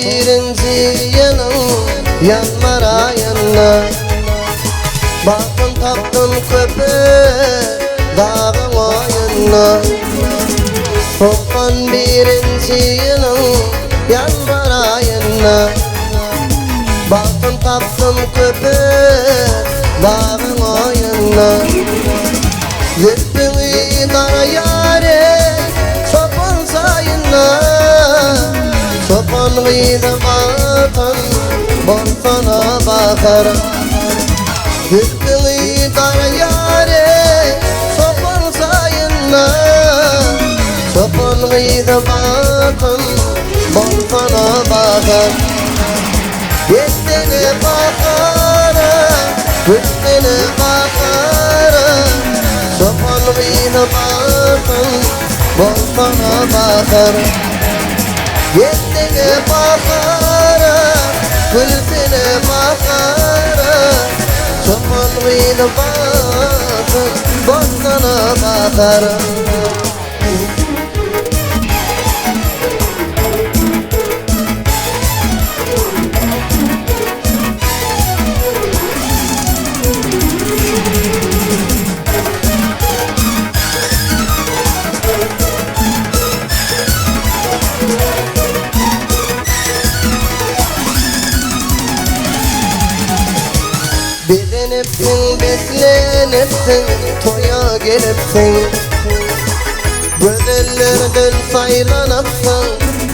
birinci yanım yanmara yanına. Bakın taptın köpü dağın oyununa. Toplan birinci yanım yanmara yanına. Bakın taptın köpü dağın oyununa. Zülfünü dar yâre sopan sayına. Sopan gıydı vatan borsana bakar. Zülfünü dar yâre sopan sayına. Sopan gıydı vatan borsana bakar. Yetine bakara, gülsene bakara. Sopan gıydı vatan borsana bakar. Yetine bakara, gülsene bakara. Sopan gıydı vatan borsana bakar. Bedenipsin, beslenipsin, toya gelipsin. Gözellerden saylanıpsın,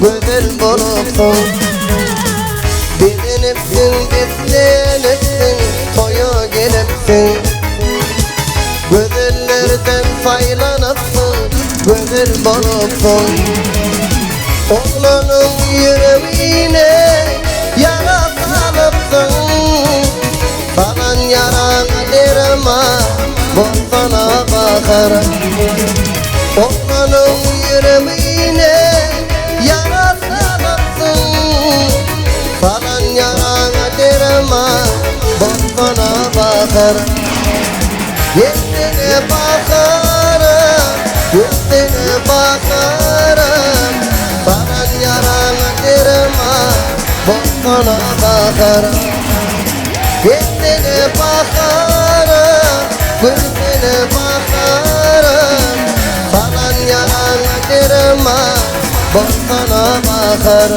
gözel bolupsun. Bedenipsin, beslenipsin, toya gelipsin. Gözellerden saylanıpsın, gözel bolupsun. Oğlanın yüreğine yara salıpsın. Falan yarana derema borsana bakar. Oğlanın yüreğine yara salıpsın. Falan yarana derema borsana bakar. Yetine bakara, yetine bakara. Falan yarana derema borsana bakar. Yetine bakara, gülsene bakara. Falan yarana derema borsana bakar.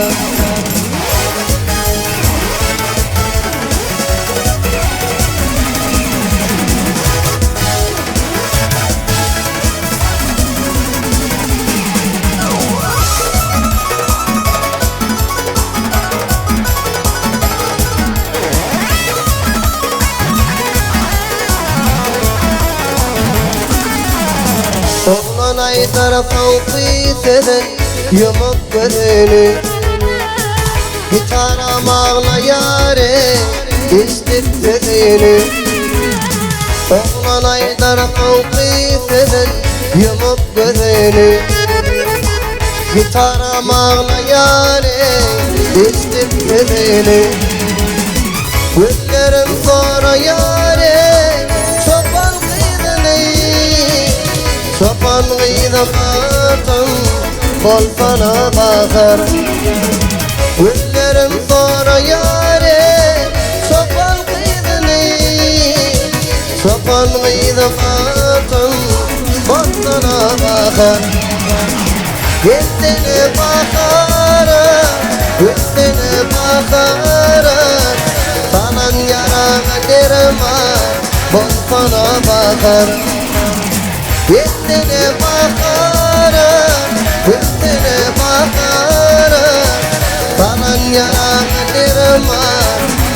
Oğlan aydar fevkiseden yumuk gözünü. Gitaram ağla yâre iştit sesini. Oğlan aydar fevkiseden yumuk gözünü. Gitaram ağla yâre iştit sesini. Güllerim sonra yâre çoban kıydını. Sopan gıydı vatan borsana bakar. Güllerim sonra yâre sopan kıydını. Sopan gıydı vatan borsana bakar. Yetine bakara, yetine bakara. Falan yarana derema borsana bakar. Yetine bakara, yetine bakara. Falan yarana derema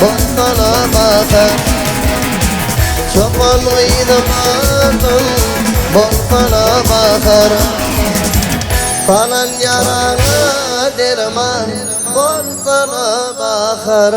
borsana bakar. Sopan gıydı vatan borsana bakar. Falan yarana derema borsana bakar.